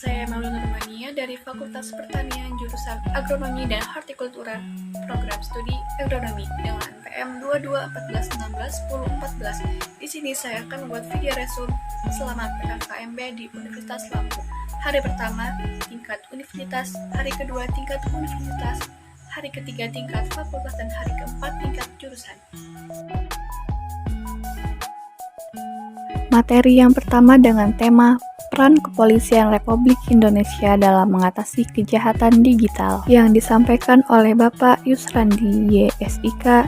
Saya Maulana Rumania dari Fakultas Pertanian jurusan Agronomi dan Hortikultura, program studi agronomi dengan PM 2214161014. Di sini saya akan membuat video resume selama PKKMB di Universitas Lampung. Hari pertama tingkat universitas, hari kedua tingkat universitas, hari ketiga tingkat fakultas, dan hari keempat tingkat jurusan. Materi yang pertama dengan tema Peran Kepolisian Republik Indonesia dalam mengatasi kejahatan digital yang disampaikan oleh Bapak Yusrandi YSIK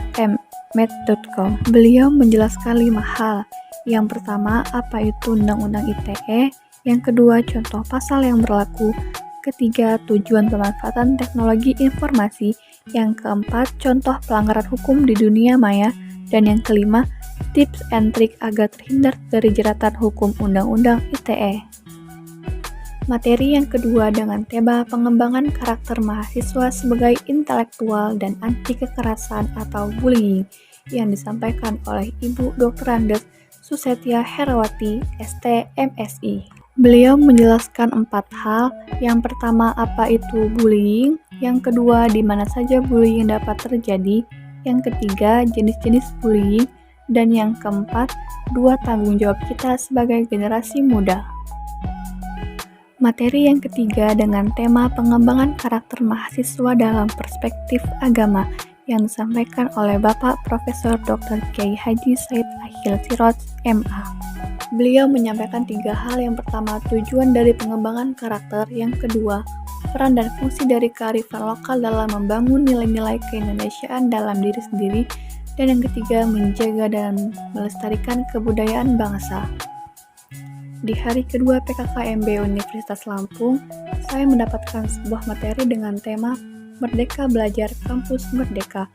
Med.com. Beliau menjelaskan 5 hal. Yang pertama, apa itu Undang-Undang ITE? Yang kedua, contoh pasal yang berlaku. Ketiga, tujuan pemanfaatan teknologi informasi. Yang keempat, contoh pelanggaran hukum di dunia maya. Dan yang kelima, tips and trik agar terhindar dari jeratan hukum Undang-Undang ITE. Materi yang kedua dengan tema pengembangan karakter mahasiswa sebagai intelektual dan anti kekerasan atau bullying yang disampaikan oleh Ibu Dr. Andes Susetya Herawati, ST, MSI. Beliau menjelaskan 4 hal. Yang pertama, apa itu bullying? Yang kedua, di mana saja bullying dapat terjadi? Yang ketiga, jenis-jenis bullying. Dan yang keempat, 2 tanggung jawab kita sebagai generasi muda. Materi yang ketiga dengan tema pengembangan karakter mahasiswa dalam perspektif agama yang disampaikan oleh Bapak Profesor Dr. Kiai Haji Said Akhil Siroj, MA. Beliau menyampaikan 3 hal. Yang pertama, tujuan dari pengembangan karakter. Yang kedua, peran dan fungsi dari kearifan lokal dalam membangun nilai-nilai keindonesiaan dalam diri sendiri. Dan yang ketiga, menjaga dan melestarikan kebudayaan bangsa. Di hari kedua PKKMB Universitas Lampung, saya mendapatkan sebuah materi dengan tema Merdeka Belajar Kampus Merdeka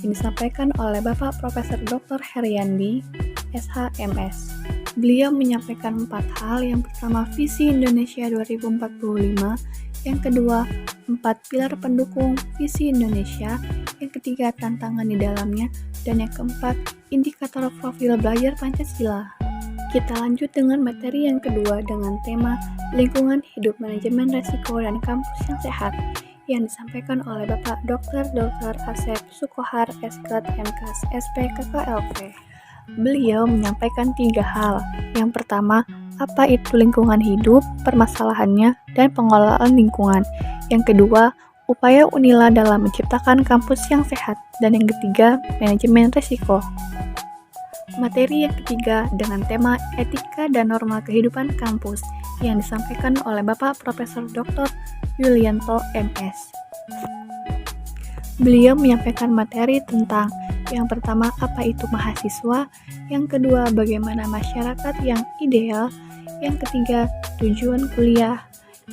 yang disampaikan oleh Bapak Profesor Dr. Heriandi, SHMS. Beliau menyampaikan 4 hal. Yang pertama, visi Indonesia 2045. Yang kedua, 4 pilar pendukung visi Indonesia. Yang ketiga, tantangan di dalamnya. Dan yang keempat, indikator profil belajar Pancasila. Kita lanjut dengan materi yang kedua dengan tema lingkungan hidup, manajemen resiko, dan kampus yang sehat yang disampaikan oleh Bapak Dr. Asep Sukohar, Esket, MKas, SP, KKLP. Beliau menyampaikan 3 hal. Yang pertama, apa itu lingkungan hidup, permasalahannya, dan pengelolaan lingkungan. Yang kedua, upaya Unila dalam menciptakan kampus yang sehat. Dan yang ketiga, manajemen risiko. Materi yang ketiga dengan tema etika dan norma kehidupan kampus yang disampaikan oleh Bapak Profesor Dr. Yulianto, MS. Beliau menyampaikan materi tentang yang pertama, apa itu mahasiswa, yang kedua, bagaimana masyarakat yang ideal, yang ketiga, tujuan kuliah,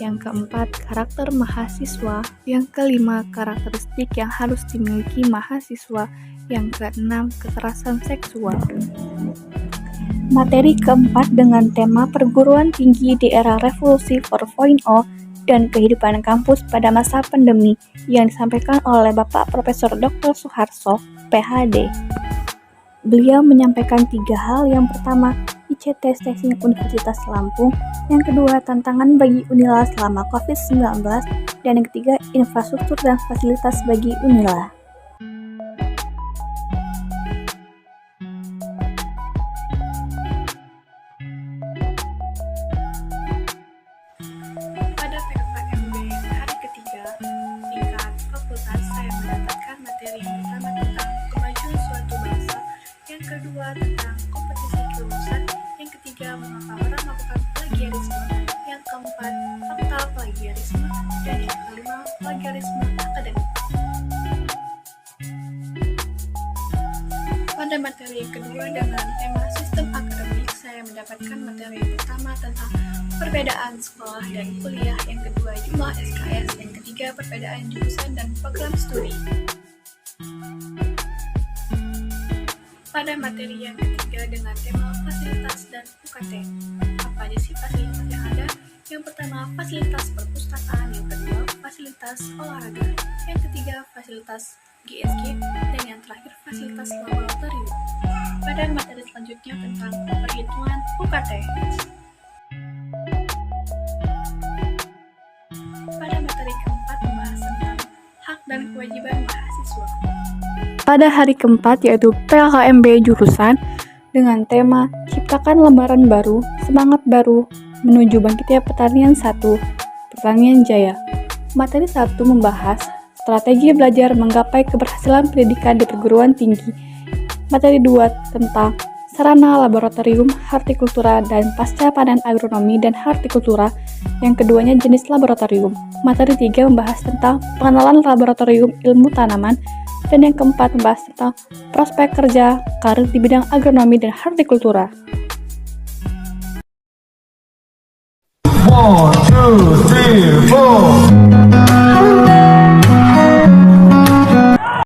yang keempat, karakter mahasiswa, yang kelima, karakteristik yang harus dimiliki mahasiswa, yang keenam, kekerasan seksual. Materi keempat dengan tema perguruan tinggi di era revolusi 4.0 dan kehidupan kampus pada masa pandemi yang disampaikan oleh Bapak Profesor Dr. Suharso, PhD. Beliau menyampaikan 3 hal. Yang pertama, ICT Station Universitas Lampung. Yang kedua, tantangan bagi Unila selama COVID-19. Dan yang ketiga, infrastruktur dan fasilitas bagi Unila. Pada PKKMB hari ketiga tingkat fakultas, saya mendapatkan materi yang pertama tentang kemajuan suatu bangsa, yang kedua tentang kompetisi kelulusan, yang ketiga mengapa orang melakukan plagiarisme, yang keempat fakta plagiarisme, dan yang kelima plagiarisme akademik. Pada materi yang kedua dengan tema sistem akademik, saya mendapatkan materi yang pertama tentang perbedaan sekolah dan kuliah, yang kedua jumlah SKS, yang ketiga perbedaan jurusan dan program studi. Pada materi yang ketiga dengan tema fasilitas dan UKT, apa aja sih fasilitas yang ada? Yang pertama, fasilitas perpustakaan, yang kedua fasilitas olahraga, yang ketiga fasilitas GSG, dan yang terakhir fasilitas laboratorium. Pada materi selanjutnya tentang perhitungan UKT. dan kewajiban mahasiswa. Pada hari keempat yaitu PLKMB jurusan dengan tema Ciptakan Lembaran Baru, Semangat Baru Menuju Bangkitnya Pertanian 1, Pertanian Jaya. Materi 1 membahas strategi belajar menggapai keberhasilan pendidikan di perguruan tinggi. Materi 2 tentang sarana laboratorium hortikultura dan pasca panen agronomi dan hortikultura, yang keduanya jenis laboratorium. Materi 3 membahas tentang pengenalan laboratorium ilmu tanaman, dan yang keempat membahas tentang prospek kerja karir di bidang agronomi dan hortikultura.